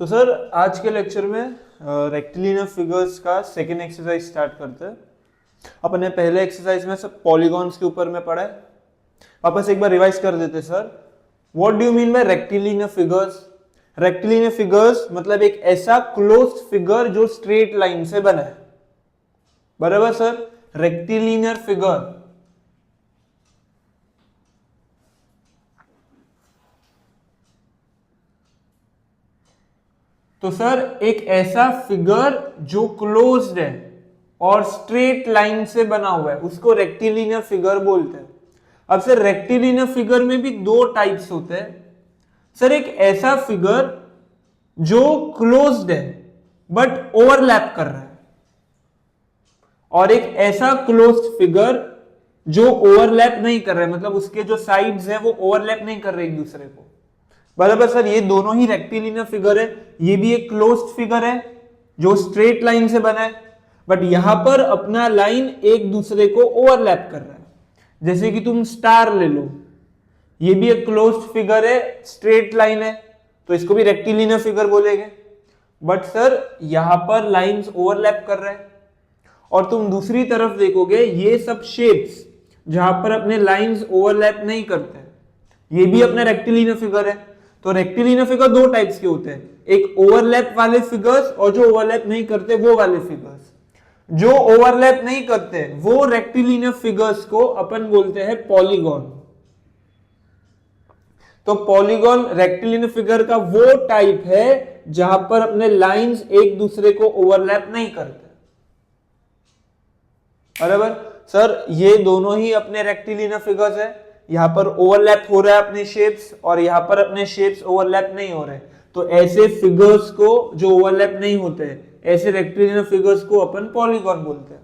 तो सर आज के लेक्चर में रेक्टिलिनियर फिगर्स का सेकेंड एक्सरसाइज स्टार्ट करते हैं। अपने पहले एक्सरसाइज में सब पॉलीगॉन्स के ऊपर में पढ़ा है, वापस एक बार रिवाइज कर देते sir. What do you mean by rectilinear figures? Rectilinear figures मतलब एक ऐसा क्लोज्ड फिगर जो स्ट्रेट लाइन से बना है, बराबर सर। रेक्टिलिनियर फिगर तो सर एक ऐसा फिगर जो क्लोज्ड है और स्ट्रेट लाइन से बना हुआ है उसको रेक्टिलिनियर फिगर बोलते हैं। अब सर रेक्टिलिनियर फिगर में भी दो टाइप्स होते हैं सर। एक ऐसा फिगर जो क्लोज्ड है बट ओवरलैप कर रहा है, और एक ऐसा क्लोज्ड फिगर जो ओवरलैप नहीं कर रहा है, मतलब उसके जो साइड्स हैं वो ओवरलैप नहीं कर रहे एक दूसरे को, बराबर सर। ये दोनों ही रेक्टिलिनियर फिगर है। ये भी एक क्लोज्ड फिगर है जो स्ट्रेट लाइन से बना है, बट यहां पर अपना लाइन एक दूसरे को ओवरलैप कर रहा है। जैसे कि तुम स्टार ले लो, ये भी एक क्लोज्ड फिगर है, स्ट्रेट लाइन है, तो इसको भी रेक्टिलिनियर फिगर बोलेंगे। बट सर यहां पर लाइंस ओवरलैप कर रहे हैं। और तुम दूसरी तरफ देखोगे, ये सब शेप्स जहां पर अपने लाइंस ओवरलैप नहीं करते, ये भी अपना रेक्टिलिनियर फिगर है। तो रेक्टिलिनियर फिगर दो टाइप्स के होते हैं, एक ओवरलैप वाले फिगर्स और जो ओवरलैप नहीं करते वो वाले फिगर्स। जो ओवरलैप नहीं करते वो रेक्टिलिनियर फिगर्स को अपन बोलते हैं पॉलीगॉन। तो पॉलीगॉन रेक्टिलिनियर फिगर का वो टाइप है जहां पर अपने लाइंस एक दूसरे को ओवरलैप नहीं करते, बराबर सर। ये दोनों ही अपने रेक्टिलिनियर फिगर्स है। यहां पर ओवरलैप हो रहा है अपने शेप्स, और यहां पर अपने शेप्स ओवरलैप नहीं हो रहे। तो ऐसे फिगर्स को जो ओवरलैप नहीं होते, ऐसे रेक्टिलिनियर फिगर्स को अपन पॉलीगॉन बोलते हैं।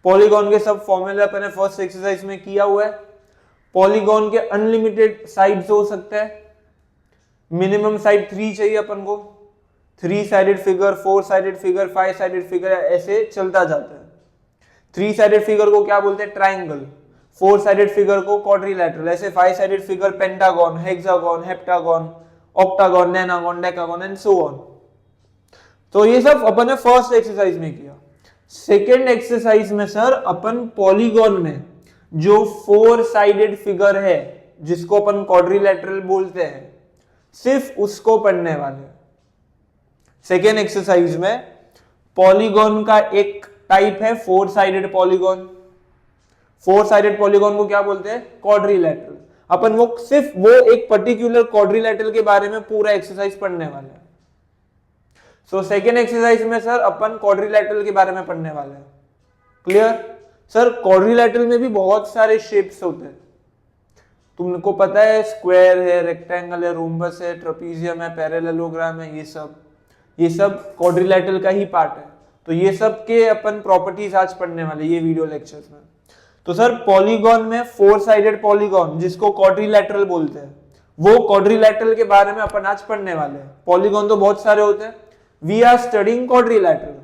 पॉलीगॉन के सब फॉर्मूला अपने फर्स्ट एक्सरसाइज में किया हुआ है। पॉलीगॉन के अनलिमिटेड साइड्स हो सकते हैं, मिनिमम साइड 3 चाहिए अपन को। 3 sided figure, 4 sided figure, 5 sided figure, ऐसे चलता जाता है। 3 साइडेड फिगर को क्या बोलते हैं? ट्राइंगल। 4 साइडेड फिगर को क्वाड्रिलैटरल। ऐसे 5 sided figure pentagon, hexagon, heptagon, octagon, nonagon, decagon and so on. तो ये सब अपन ने फर्स्ट एक्सरसाइज में किया। सेकेंड एक्सरसाइज में सर अपन पॉलीगॉन में जो 4 साइडेड फिगर है जिसको अपन क्वाड्रिलैटरल बोलते हैं, सिर्फ उसको पढ़ने वाले। सेकेंड एक्सरसाइज में पॉलीगॉन का एक टाइप है 4 साइडेड पॉलीगॉन। 4 साइडेड पॉलीगॉन को क्या बोलते हैं? क्वाड्रिलैटरल। अपन वो सिर्फ वो एक पर्टिकुलर क्वाड्रिलैटरल के बारे में पूरा एक्सरसाइज पढ़ने वाले हैं। सो सेकेंड एक्सरसाइज में सर अपन क्वाड्रिलैटरल के बारे में पढ़ने वाले हैं। Clear sir? क्वाड्रिलैटरल में भी बहुत सारे शेप्स होते हैं, तुमको पता है। स्क्वायर है, रेक्टेंगल है, रोम्बस है, ट्रेपीजियम है, पैरेललोग्राम है, ये सब क्वाड्रिलैटरल का ही पार्ट है। तो ये सब के अपन प्रॉपर्टीज आज पढ़ने वाले ये वीडियो लेक्चर्स में। तो सर पॉलीगॉन में 4 साइडेड पॉलीगॉन जिसको क्वाड्रिलैटरल बोलते हैं, वो क्वाड्रिलैटरल के बारे में अपन आज पढ़ने वाले हैं। पॉलीगॉन तो बहुत सारे होते हैं, वी आर स्टडीइंग क्वाड्रिलैटरल।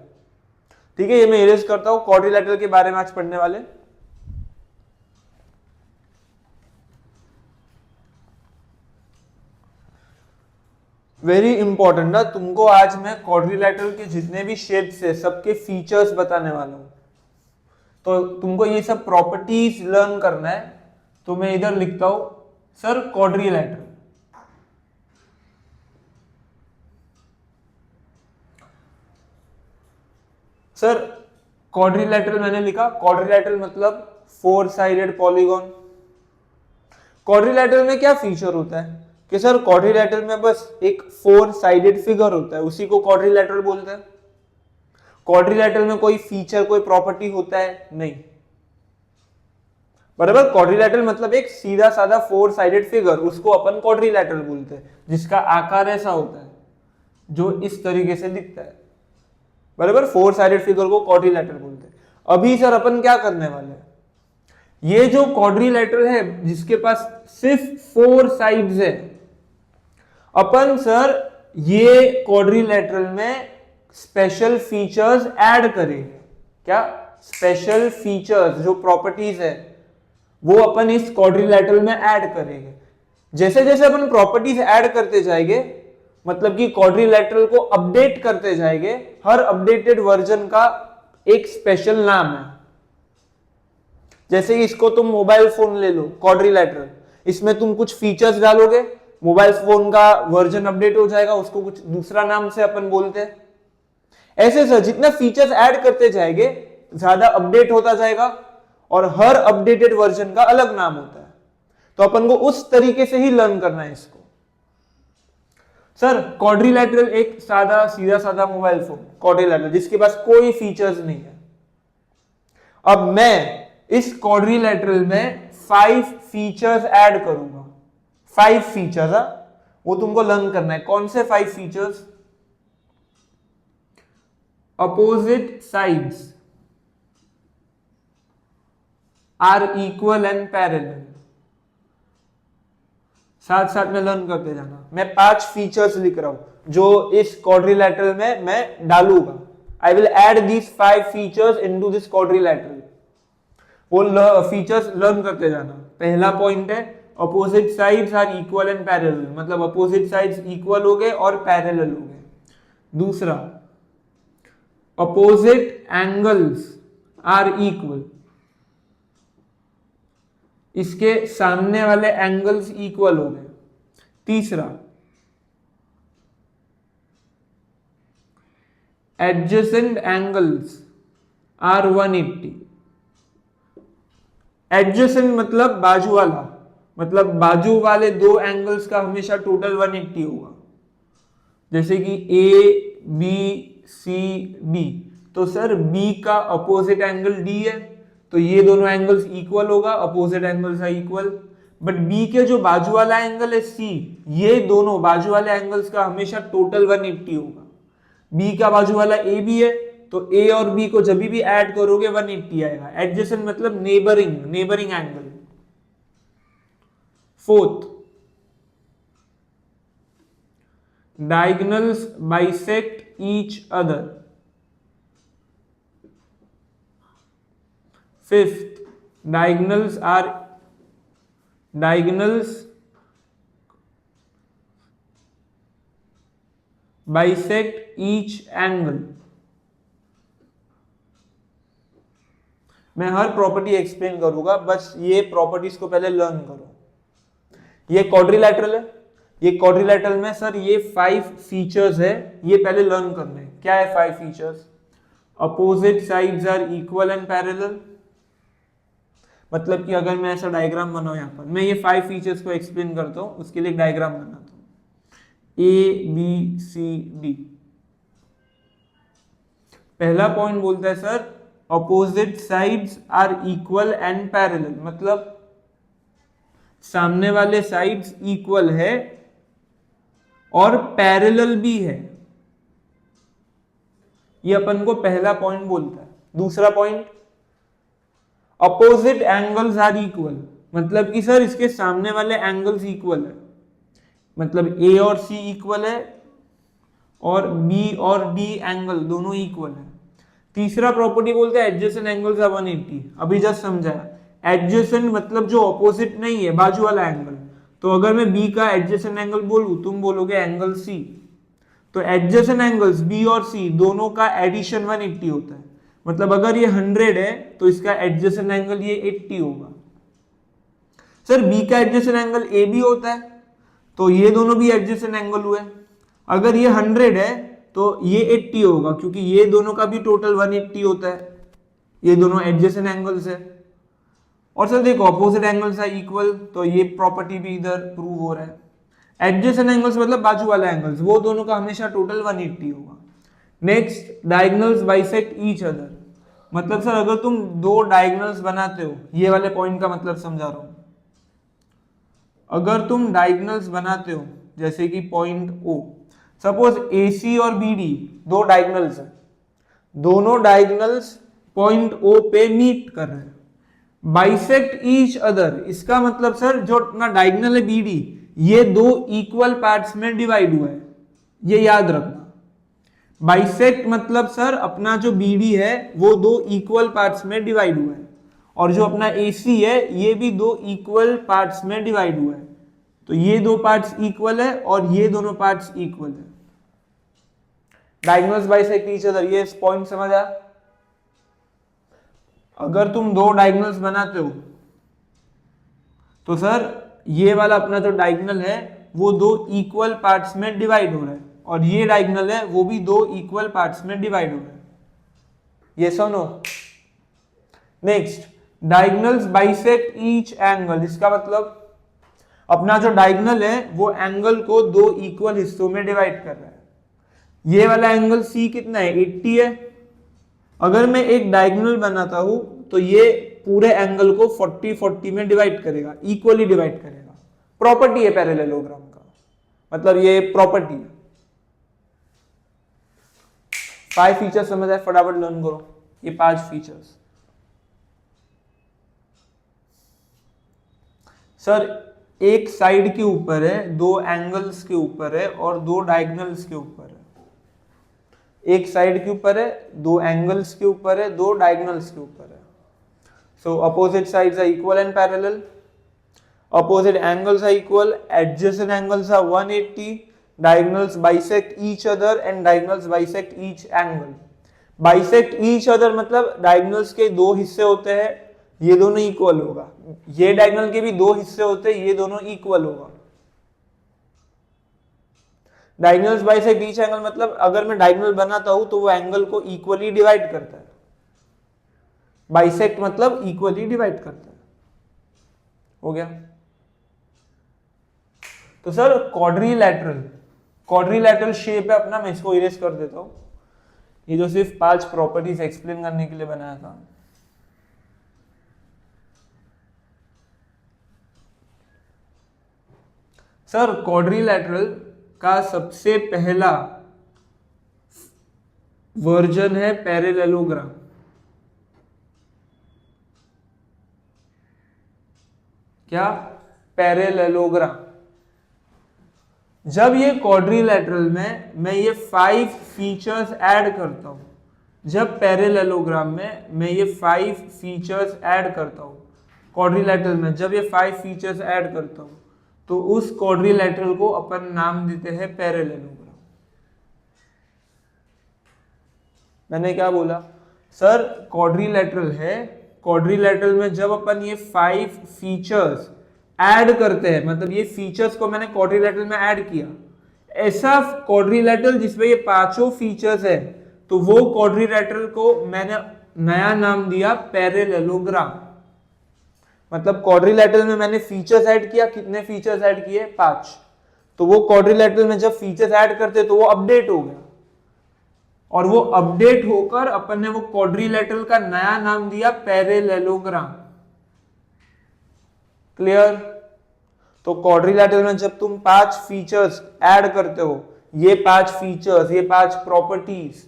ठीक है, ये मैं इरेज करता हूं। क्वाड्रिलैटरल के बारे में आज पढ़ने वाले। वेरी इंपॉर्टेंट ना, तुमको आज मैं क्वाड्रिलैटरल के जितने भी शेप्स है सबके फीचर्स बताने वाला हूं। तो तुमको ये सब प्रॉपर्टीज लर्न करना है। तो मैं इधर लिखता हूं सर क्वाड्रिलैटरल। सर क्वाड्रिलैटरल मैंने लिखा। क्वाड्रिलैटरल मतलब 4 साइडेड पॉलीगॉन। क्वाड्रिलैटरल में क्या फीचर होता है कि सर क्वाड्रिलैटरल में बस एक 4 साइडेड फिगर होता है, उसी को क्वाड्रिलैटरल बोलते हैं। क्वाड्रिलैटरल में कोई फीचर, कोई प्रॉपर्टी होता है नहीं, बराबर। क्वाड्रिलैटरल मतलब एक सीधा साधा 4 साइडेड फिगर, उसको अपन क्वाड्रिलैटरल बोलते हैं, जिसका आकार ऐसा होता है जो इस तरीके से दिखता है, बराबर। 4 साइडेड फिगर को क्वाड्रिलैटरल बोलते हैं। अभी सर अपन क्या करने वाले हैं, ये जो क्वाड्रिलैटरल है जिसके पास सिर्फ 4 साइड्स है, अपन सर ये क्वाड्रिलैटरल में स्पेशल फीचर्स ऐड करेंगे। क्या स्पेशल फीचर्स, जो प्रॉपर्टीज है वो अपन इस क्वाड्रिलैटरल में ऐड करेंगे। जैसे जैसे अपन प्रॉपर्टीज ऐड करते जाएंगे मतलब कि क्वाड्रिलैटरल को अपडेट करते जाएंगे, हर अपडेटेड वर्जन का एक स्पेशल नाम है। जैसे कि इसको तुम मोबाइल फोन ले लो, क्वाड्रिलैटरल, इसमें तुम कुछ फीचर्स डालोगे, मोबाइल फोन का वर्जन अपडेट हो जाएगा, उसको कुछ दूसरा नाम से अपन बोलते हैं। ऐसे सर जितना फीचर्स ऐड करते जाएंगे ज्यादा अपडेट होता जाएगा, और हर अपडेटेड वर्जन का अलग नाम होता है। तो अपन को उस तरीके से ही लर्न करना है इसको। सर क्वाड्रिलैटरल एक सादा सीधा साधा मोबाइल फोन क्वाड्रिलैटरल जिसके पास कोई फीचर्स नहीं है। अब मैं इस क्वाड्रिलैटरल में 5 फीचर्स ऐड करूंगा। 5 फीचर्स, वो तुमको लर्न करना है। कौन से 5 features? Opposite sides are equal and parallel. साथ साथ में लर्न करते जाना। मैं 5 फीचर्स लिख रहा हूं जो इस क्वाड्रिलैटरल में मैं डालूंगा। I will add these 5 features into this quadrilateral. वो फीचर्स लर्न करते जाना। पहला पॉइंट है opposite sides are equal and parallel, मतलब अपोजिट साइड्स इक्वल हो गए और पैरेलल हो गए। दूसरा, अपोजिट एंगल्स आर इक्वल, इसके सामने वाले एंगल्स इक्वल हो गए। तीसरा, एडजेसेंट एंगल्स आर 180। एडजेसेंट मतलब बाजू वाला, मतलब बाजू वाले दो एंगल्स का हमेशा टोटल 180 होगा। जैसे कि ए बी सी डी, तो सर बी का अपोजिट एंगल डी है, तो ये दोनों एंगल्स इक्वल होगा, opposite angles are equal. But B के जो बाजू वाला एंगल है सी, ये दोनों बाजू वाले एंगल्स का हमेशा टोटल 180 होगा। बी का बाजू वाला ए भी है, तो ए और बी को जब भी ऐड करोगे 180 आएगा। एडजेसेंट मतलब neighbouring angle. Fourth, diagonals bisect each other. Fifth, diagonals bisect each angle। मैं हर प्रॉपर्टी एक्सप्लेन करूंगा, बस ये प्रॉपर्टीज को पहले लर्न करो। ये क्वाड्रिलैटरल है, ये क्वाड्रिलैटरल में सर ये 5 फीचर्स है, ये पहले लर्न करने। क्या है 5 features? Opposite sides are equal and parallel, मतलब कि अगर मैं ऐसा डायग्राम बनाऊं, यहां पर मैं ये 5 फीचर्स को एक्सप्लेन करता हूं, उसके लिए एक डायग्राम बनाता हूं। A B C D. पहला पॉइंट बोलता है sir opposite sides are equal and parallel, मतलब सामने वाले साइड्स इक्वल है और पैरेलल भी है। ये अपन को पहला पॉइंट बोलता है। दूसरा point, opposite angles are equal, मतलब कि सर इसके सामने वाले एंगल्स इक्वल है, मतलब ए और सी इक्वल है और बी और डी एंगल दोनों इक्वल है। तीसरा प्रॉपर्टी बोलते हैं एडजेसेंट एंगल्स आर 180। अभी जस्ट समझा, एडजेसेंट मतलब जो अपोजिट नहीं है, बाजू वाला एंगल। तो अगर मैं बी का एडजेसेंट एंगल बोलूं, तुम बोलोगे एंगल सी, तो एडजेसेंट एंगल्स बी और सी दोनों का एडिशन 180 होता है। मतलब अगर ये 100 है तो इसका एडजेसेंट एंगल ये 80 होगा। सर बी का एडजेसेंट एंगल ए बी होता है, तो ये दोनों भी एडजेसेंट एंगल हुए। अगर ये 100 है तो ये 80 होगा, क्योंकि ये दोनों का भी टोटल 180 होता है। ये दोनों एडजेसेंट एंगल्स है। और सर देखो अपोजिट एंगल्स आर इक्वल, तो ये प्रॉपर्टी भी इधर प्रूव हो रहा है। एडजेसेंट एंगल्स मतलब बाजू वाला एंगल्स, वो दोनों का हमेशा टोटल 180 होगा। Next, diagonals bisect each other, मतलब सर अगर तुम दो डायगोनल्स बनाते हो, ये वाले पॉइंट का मतलब समझा रहा हूं। अगर तुम डायगोनल्स बनाते हो, जैसे कि पॉइंट ओ, सपोज AC और BD दो डायगोनल्स है, दोनों डायगोनल्स पॉइंट O पे मीट कर रहे हैं। बाइसेक्ट ईच अदर, इसका मतलब सर जो अपना डायगोनल है BD, ये दो इक्वल पार्ट्स में डिवाइड हुआ है, ये याद रखना। बाइसेक्ट मतलब सर अपना जो BD है वो दो इक्वल पार्ट्स में डिवाइड हुआ है, और जो अपना AC है ये भी दो इक्वल पार्ट्स में डिवाइड हुआ है। तो ये दो पार्ट्स इक्वल है और ये दोनों पार्ट्स इक्वल है। डायगोनल्स बाइसेक्ट ईच अदर, ये पॉइंट समझ आया? अगर तुम दो डायगोनल्स बनाते हो तो सर ये वाला अपना जो डायगोनल है वो दो इक्वल पार्ट्स में डिवाइड हो रहा है, और ये डायगोनल है वो भी दो इक्वल पार्ट्स में डिवाइड हो रहा है। ये सुनो। Next, diagonals bisect each angle, इसका मतलब अपना जो डायगोनल है वो एंगल को दो इक्वल हिस्सों में डिवाइड कर रहा है। ये वाला एंगल सी कितना है? 80 है। अगर मैं एक डायगोनल बनाता हूं तो ये पूरे एंगल को 40-40 में डिवाइड करेगा, इक्वली डिवाइड करेगा। प्रॉपर्टी है पैरेललोग्राम का, मतलब ये प्रॉपर्टी है। 5 फीचर्स समझ आए? फटाफट लर्न करो ये 5 फीचर्स। सर एक साइड के ऊपर है, दो एंगल्स के ऊपर है और दो डायगोनल्स के ऊपर है। एक साइड के ऊपर है, दो एंगल्स के ऊपर है, दो डायगोनल्स के ऊपर है। So opposite sides are equal and parallel. Opposite angles are equal. Adjacent angles are 180. Diagonals bisect each other and diagonals bisect each angle. Bisect each other मतलब diagonals के दो हिस्से होते हैं, ये दोनों इक्वल होगा। ये डायगोनल के भी दो हिस्से होते हैं, ये दोनों इक्वल होगा। डायगोनल्स बाइसेक्ट ईच एंगल मतलब अगर मैं डायगोनल बनाता हूं तो वो एंगल को इक्वली डिवाइड करता है। बाइसेक्ट मतलब इक्वली डिवाइड करता है। हो गया? तो सर क्वाड्रिलैटरल शेप है अपना, मैं इसको इरेज कर देता हूं। ये जो सिर्फ 5 प्रॉपर्टीज एक्सप्लेन करने के लिए बनाया था। सर क्वाड्रिलैटरल का सबसे पहला वर्जन है पैरेललोग्राम। क्या? पैरेललोग्राम। जब ये क्वाड्रिलैटरल में मैं ये 5 फीचर्स ऐड करता हूं, जब पैरेललोग्राम में मैं ये 5 फीचर्स ऐड करता हूं क्वाड्रिलैटरल में, जब ये 5 फीचर्स ऐड करता हूं तो उस क्वाड्रिलैटरल को अपन नाम देते हैं पैरेललोग्राम। मैंने क्या बोला? सर क्वाड्रिलैटरल है, क्वाड्रिलैटरल में जब अपन ये 5 फीचर्स ऐड करते हैं, मतलब ये फीचर्स को मैंने क्वाड्रिलैटरल में ऐड किया, ऐसा क्वाड्रिलैटरल जिसमें ये पांचों फीचर्स है, तो वो क्वाड्रिलैटरल को मैंने नया नाम दिया पैरेललोग्राम। मतलब क्वाड्रिलैटरल में मैंने फीचर्स ऐड किया, कितने फीचर्स ऐड किए? 5। तो वो क्वाड्रिलैटरल में जब फीचर्स ऐड करते तो वो अपडेट हो गया, और वो अपडेट होकर अपन ने वो क्वाड्रिलैटरल का नया नाम दिया पैरेललोग्राम। क्लियर? तो क्वाड्रिलैटरल में जब तुम 5 फीचर्स ऐड करते हो, ये 5 फीचर्स, ये 5 प्रॉपर्टीज,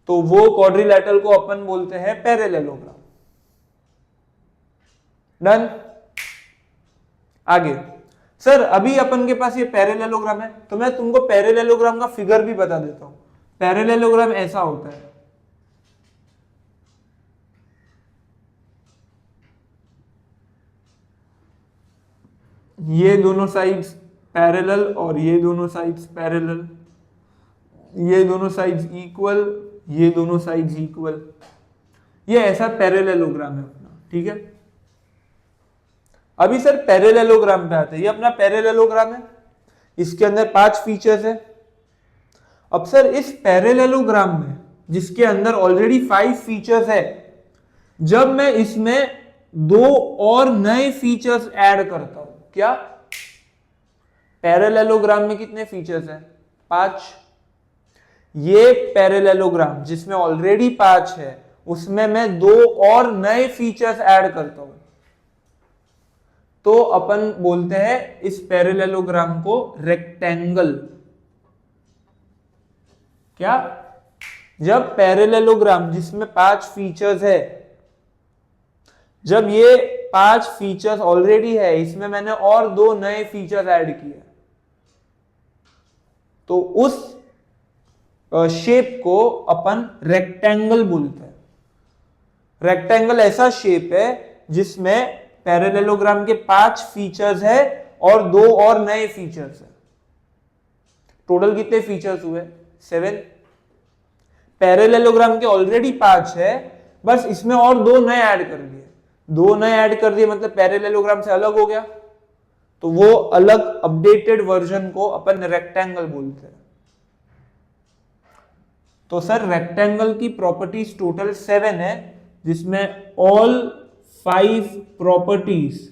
तो वो क्वाड्रिलैटरल को अपन बोलते हैं पैरेललोग्राम। डन? आगे सर अभी अपन के पास ये पैरेललोग्राम है, तो मैं तुमको पैरेललोग्राम का फिगर भी बता देता हूं। पैरेललोग्राम ऐसा होता है, ये दोनों साइड्स पैरेलल और ये दोनों साइड्स पैरेलल, ये दोनों साइड्स इक्वल, ये दोनों साइड्स इक्वल। ये ऐसा पैरेललोग्राम है अपना। ठीक है? अभी सर पैरेललोग्राम पे आते हैं। ये अपना पैरेललोग्राम है, इसके अंदर 5 फीचर्स है। अब सर इस पैरेललोग्राम में जिसके अंदर ऑलरेडी 5 फीचर्स है, जब मैं इसमें 2 और नए फीचर्स ऐड करता हूं, क्या? पैरेललोग्राम में कितने फीचर्स हैं? 5। ये पैरेललोग्राम जिसमें ऑलरेडी 5 है, उसमें मैं 2 और नए फीचर्स ऐड करता हूं, तो अपन बोलते हैं इस पैरेललोग्राम को रेक्टेंगल। क्या? जब पैरेललोग्राम जिसमें 5 फीचर्स है, जब ये 5 फीचर्स ऑलरेडी है, इसमें मैंने और 2 नए फीचर्स ऐड किए, तो उस शेप को अपन रेक्टेंगल बोलते हैं। रेक्टेंगल ऐसा शेप है जिसमें पैरेललोग्राम के 5 फीचर्स है और दो और नए फीचर्स है। टोटल कितने फीचर्स हुए? 7। पैरेललोग्राम के ऑलरेडी 5 है, बस इसमें और दो नए ऐड कर दिए। दो नए ऐड कर दिए मतलब पैरेललोग्राम से अलग हो गया, तो वो अलग अपडेटेड वर्जन को अपन रेक्टेंगल बोलते हैं। तो सर रेक्टेंगल की प्रॉपर्टीज टोटल 7 है, जिसमें ऑल 5 प्रॉपर्टीज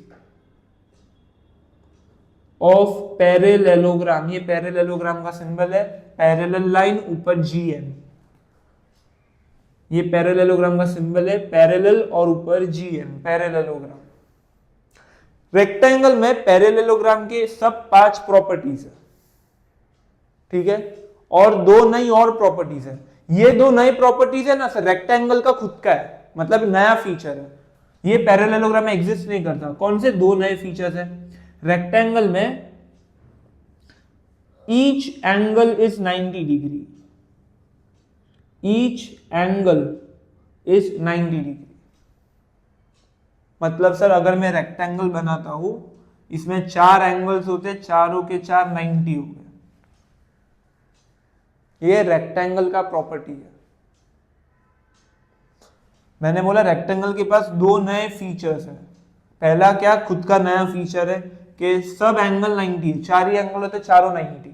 ऑफ पैरेललोग्राम, ये पैरेललोग्राम का सिंबल है, पैरेलल लाइन ऊपर GN, ये पैरेललोग्राम का सिंबल है, पैरेलल और ऊपर GN, पैरेललोग्राम। रेक्टेंगल में पैरेललोग्राम के सब 5 प्रॉपर्टीज है, ठीक है, और दो नई और प्रॉपर्टीज है। ये दो नई प्रॉपर्टीज है ना सर, रेक्टेंगल का खुद का है, मतलब नया फीचर है, ये पैरेललोग्राम में एग्जिस्ट नहीं करता। कौन से दो नए फीचर्स है? रेक्टेंगल में each angle is 90 degree, each angle is 90 degree. मतलब सर अगर मैं रेक्टेंगल बनाता हूं, इसमें 4 एंगल्स होते, चारों के 4 90 हो गए। ये रेक्टेंगल का प्रॉपर्टी है। मैंने बोला रेक्टेंगल के पास दो नए फीचर्स हैं। पहला क्या, खुद का नया फीचर है कि सब एंगल 90, 4 ही एंगल होते, चारों 90।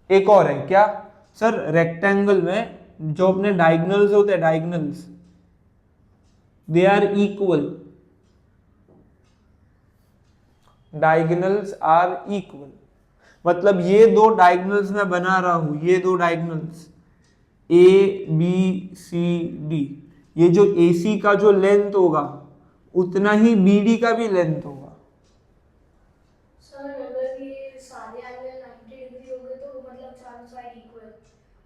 एक और है क्या सर, रेक्टेंगल में जो अपने डायगोनल्स होते हैं, diagonals they are equal, diagonals are equal. मतलब ये दो डायगोनल्स मैं बना रहा हूं, ये दो डायगोनल्स ABCD, ये जो AC का जो लेंथ होगा उतना ही BD का भी लेंथ होगा। सर अगर ये सारे एंगल 90 डिग्री हो गए तो मतलब चारों साइड इक्वल,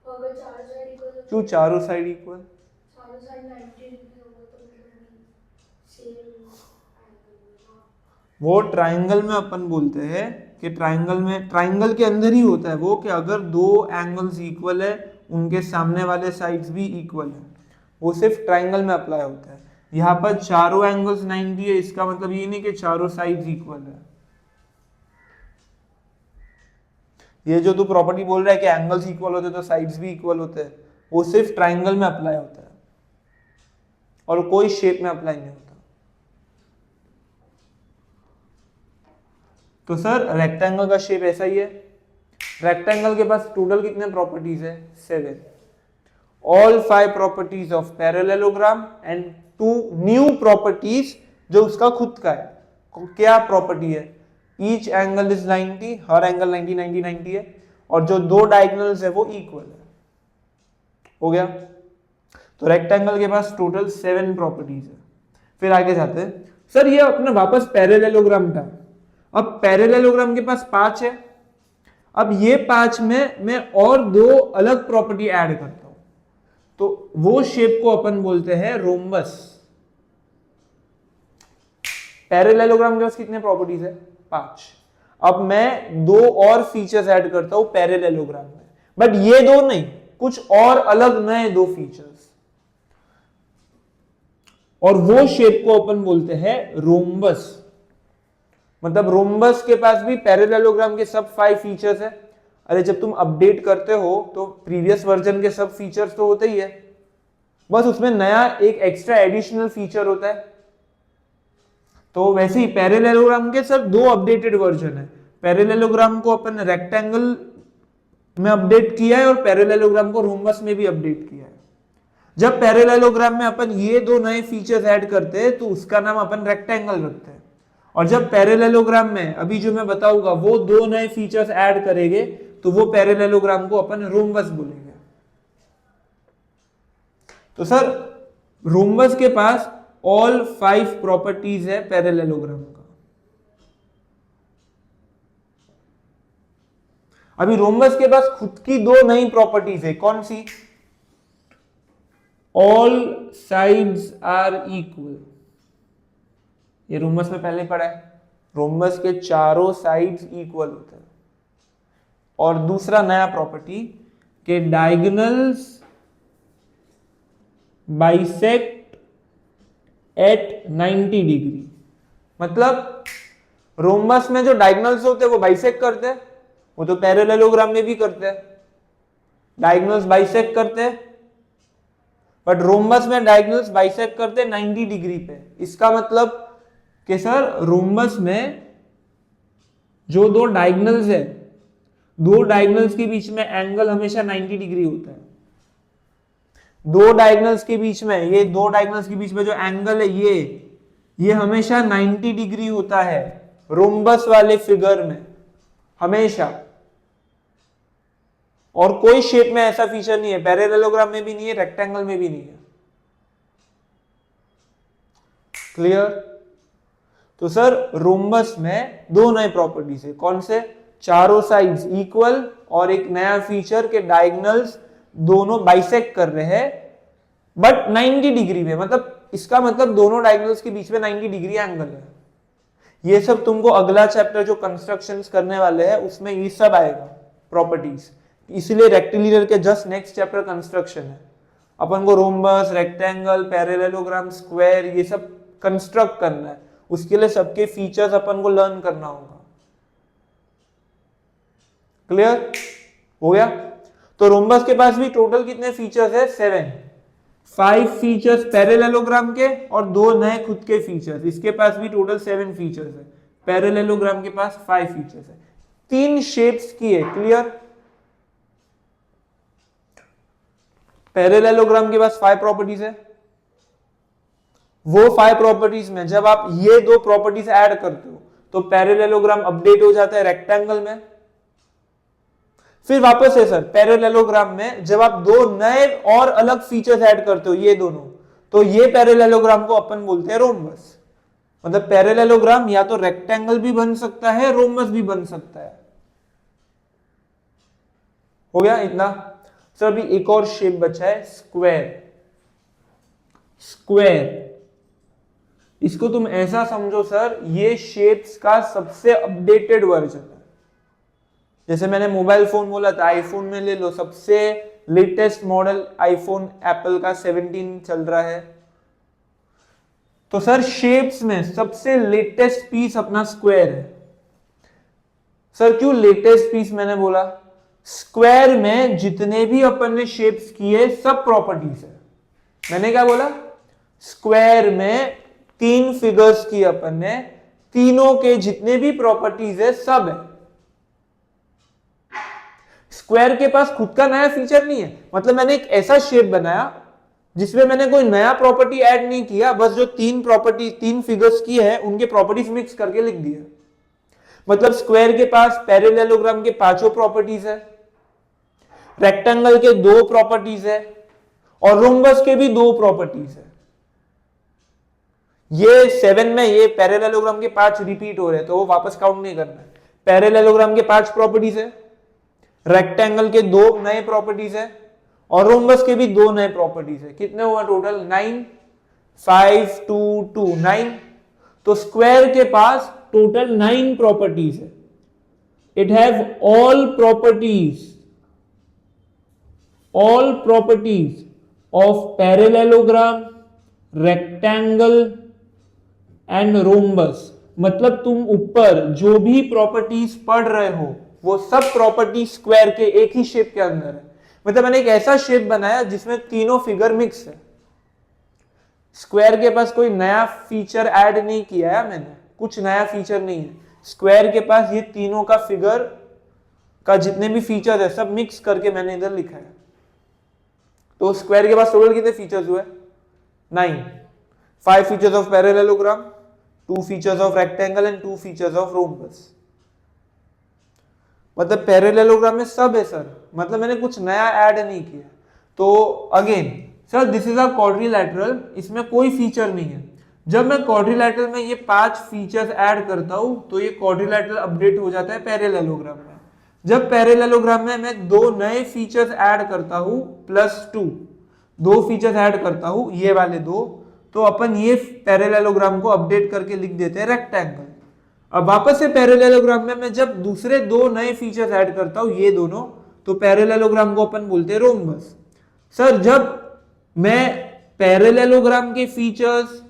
और अगर चारों साइड इक्वल, क्यों चारों साइड इक्वल? चारों साइड 90 डिग्री हो गए तो मतलब सेम एंगल। वो ट्राइंगल में अपन बोलते हैं कि ट्राइंगल में, ट्राइंगल के अंदर ही होता है वो, कि अगर दो एंगल्स इक्वल है उनके सामने वाले साइड्स भी इक्वल है, वो सिर्फ ट्राइंगल में अप्लाई होता है। यहाँ पर चारों एंगल्स 90 है, इसका मतलब ये नहीं कि चारों साइड्स इक्वल है। ये जो तू प्रॉपर्टी बोल रहा है कि एंगल्स इक्वल होते तो साइड्स भी इक्वल होते हैं, वो सिर्फ ट्राइंगल में अप्लाई होता है और कोई शेप में अप्लाई नहीं होता। तो सर रेक्टेंगल का शेप ऐसा ही है। रेक्टेंगल के पास टोटल कितने प्रॉपर्टीज है? 7। All 5 properties of parallelogram and 2 new properties जो उसका खुद का है। क्या प्रॉपर्टी है? Each angle is 90, her angle 90 90 90 है, और जो दो डायगोनल्स है वो इक्वल है। हो गया। तो रेक्टेंगल के पास टोटल 7 प्रॉपर्टीज है। फिर आगे जाते हैं। सर ये अपना वापस पैरेललोग्राम था, अब पैरेललोग्राम के पास 5 है। अब ये 5 में मैं और दो अलग प्रॉपर्टी ऐड करता हूं, तो वो शेप को अपन बोलते हैं रोम्बस। पैरेललोग्राम के पास कितने प्रॉपर्टीज है? 5। अब मैं दो और फीचर्स ऐड करता हूं पैरेललोग्राम में, बट ये दो नहीं, कुछ और अलग नए दो फीचर्स, और वो शेप को अपन बोलते हैं रोम्बस। मतलब रोम्बस के पास भी पैरेललोग्राम के सब 5 फीचर्स है। अरे जब तुम अपडेट करते हो तो प्रीवियस वर्जन के सब फीचर्स तो होते ही है, बस उसमें नया एक एक्स्ट्रा एडिशनल फीचर होता है। तो वैसे ही पैरेललोग्राम के सर दो अपडेटेड वर्जन है। पैरेललोग्राम को अपन रेक्टेंगल में अपडेट किया है और पैरेललोग्राम को रोम्बस में भी अपडेट किया है। जब पैरेललोग्राम में अपन ये दो नए फीचर्स ऐड करते हैं तो उसका नाम अपन रेक्टेंगल रखते हैं, और जब पैरेललोग्राम में अभी जो मैं बताऊंगा वो दो नए फीचर्स ऐड करेंगे तो वो पैरेललोग्राम को अपन रोम्बस बोलेंगे। तो सर रोम्बस के पास ऑल 5 प्रॉपर्टीज है पैरेललोग्राम का। अभी रोम्बस के पास खुद की दो नई प्रॉपर्टीज है, कौन सी? All sides are equal. ये रोम्बस में पहले पढ़ा है, रोम्बस के चारों साइड्स इक्वल होते हैं। और दूसरा नया प्रॉपर्टी के डायगोनल्स बाइसेक्ट एट 90 डिग्री। मतलब रोम्बस में जो डायगोनल्स होते हैं वो बाइसेक्ट करते हैं, वो तो पैरेललोग्राम में भी करते हैं, डायगोनल्स बाइसेक्ट करते हैं, बट रोम्बस में डायगोनल्स बाइसेक्ट करते हैं 90 डिग्री पे। इसका मतलब कि सर रोम्बस में जो दो डायगोनल्स है, दो डायगोनल्स के बीच में एंगल हमेशा 90 डिग्री होता है। दो डायगोनल्स के बीच में, ये दो डायगोनल्स के बीच में जो एंगल है ये हमेशा 90 डिग्री होता है रोम्बस वाले फिगर में, हमेशा। और कोई शेप में ऐसा फीचर नहीं है, पैरेललोग्राम में भी नहीं है, रेक्टेंगल में भी नहीं है। क्लियर? तो सर रोम्बस में दो नए प्रॉपर्टीज है, कौन से? चारों साइड्स इक्वल, और एक नया फीचर के डायगोनल्स दोनों बाइसेक्ट कर रहे हैं बट 90 डिग्री में, मतलब इसका मतलब दोनों डायगोनल्स के बीच में 90 डिग्री एंगल है। ये सब तुमको अगला चैप्टर जो कंस्ट्रक्शंस करने वाले हैं उसमें ये सब आएगा प्रॉपर्टीज, इसलिए रेक्टिलिनियर के जस्ट नेक्स्ट चैप्टर कंस्ट्रक्शन है। अपन को रोम्बस, रेक्टेंगल, पैरेललोग्राम, स्क्वायर ये सब कंस्ट्रक्ट करना है, उसके लिए सबके फीचर्स अपन को लर्न करना होगा। क्लियर हो गया? तो रोम्बस के पास भी टोटल कितने फीचर्स है? 7। 5 फीचर्स पैरेललोग्राम के और 2 नए खुद के फीचर्स। इसके पास भी टोटल 7 फीचर्स है। पैरेललोग्राम के पास 5 फीचर्स है, 3 शेप्स की है। क्लियर? पैरेललोग्राम के पास 5 प्रॉपर्टीज है। वो 5 प्रॉपर्टीज में जब आप ये 2 प्रॉपर्टीज ऐड करते हो तो पैरेललोग्राम अपडेट हो जाता है रेक्टेंगल में। फिर वापस है सर, पैरेललोग्राम में जब आप 2 नए और अलग फीचर्स ऐड करते हो, ये दोनों, तो ये पैरेललोग्राम को अपन बोलते हैं रोम्बस। मतलब पैरेललोग्राम या तो रेक्टेंगल भी बन सकता है, रोम्बस भी बन सकता है। हो गया इतना? सर अभी एक और शेप बचा है, स्क्वायर। स्क्वायर इसको तुम ऐसा समझो सर, ये शेप्स का सबसे अपडेटेड वर्जन है। जैसे मैंने मोबाइल फोन बोला था, आईफोन में ले लो, सबसे लेटेस्ट मॉडल आईफोन एप्पल का 17 चल रहा है। तो सर शेप्स में सबसे लेटेस्ट पीस अपना स्क्वायर है। सर क्यों लेटेस्ट पीस मैंने बोला? स्क्वायर में जितने भी अपन ने शेप्स किए सब प्रॉपर्टीज है। मैंने क्या बोला? स्क्वायर में 3 फिगर्स की अपन ने, तीनों के जितने भी प्रॉपर्टीज है सब है। स्क्वायर के पास खुद का नया फीचर नहीं है, मतलब मैंने एक ऐसा शेप बनाया जिसमें मैंने कोई नया प्रॉपर्टी ऐड नहीं किया, बस जो 3 फिगर्स की है उनके प्रॉपर्टीज मिक्स करके लिख दिया। मतलब स्क्वायर के पास पैरेललोग्राम के 5 प्रॉपर्टीज है, रेक्टेंगल के 2 प्रॉपर्टीज है, और रोम्बस के भी 2 प्रॉपर्टीज है। ये 7 में ये पैरेललोग्राम के 5 रिपीट हो रहे हैं, तो वो वापस काउंट नहीं करना है। पैरेललोग्राम के 5 प्रॉपर्टीज है, रेक्टेंगल के 2 नए प्रॉपर्टीज है, और रोम्बस के भी 2 नए प्रॉपर्टीज है। कितने हुआ टोटल? 9, 5, 2, 2, 9। तो स्क्वायर के पास टोटल 9 प्रॉपर्टीज है। It have all properties of parallelogram, rectangle and rhombus. मतलब तुम ऊपर जो भी प्रॉपर्टीज पढ़ रहे हो वो सब प्रॉपर्टी स्क्वायर के एक ही शेप के अंदर है। मतलब मैंने एक ऐसा शेप बनाया जिसमें तीनों फिगर मिक्स है। स्क्वायर के पास कोई नया फीचर ऐड नहीं किया है मैंने, कुछ नया फीचर नहीं है। स्क्वायर के पास ये तीनों का फिगर का जितने भी फीचर है सब मिक्स करके मैंने इधर लिखा है। तो स्क्वायर के पास टोटल कितने फीचर्स हुए? 9। 5 features of parallelogram, 2 features of rectangle and 2 features of rhombus. मतलब पैरेललोग्राम में सब है सर, मतलब मैंने कुछ नया ऐड नहीं किया। तो again sir this is a quadrilateral, इसमें कोई फीचर नहीं है। जब मैं क्वाड्रिलैटरल में ये 5 फीचर्स ऐड करता हूं तो ये क्वाड्रिलैटरल अपडेट हो जाता है पैरेललोग्राम में। जब पैरेललोग्राम में मैं 2 नए फीचर्स ऐड करता हूं +2, 2 फीचर्स ऐड करता हूं, ये वाले 2, तो अपन ये पैरेललोग्राम को अपडेट करके लिख देते हैं रेक्टेंगल। अब वापस से पैरेललोग्राम में मैं जब दूसरे 2 नए फीचर्स ऐड करता हूं, ये दोनों, तो पैरेललोग्राम को अपन बोलते हैं रोम्बस। सर जब मैं पैरेललोग्राम के फीचर्स,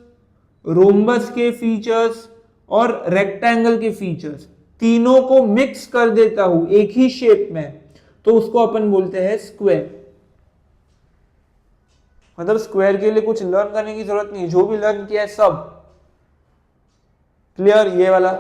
रोम्बस के फीचर्स और रेक्टेंगल के फीचर्स तीनों को मिक्स कर देता हूं एक ही शेप में, तो उसको अपन बोलते हैं स्क्वायर। मतलब स्क्वायर के लिए कुछ लर्न करने की जरूरत नहीं, जो भी लर्न किया है सब क्लियर। ये वाला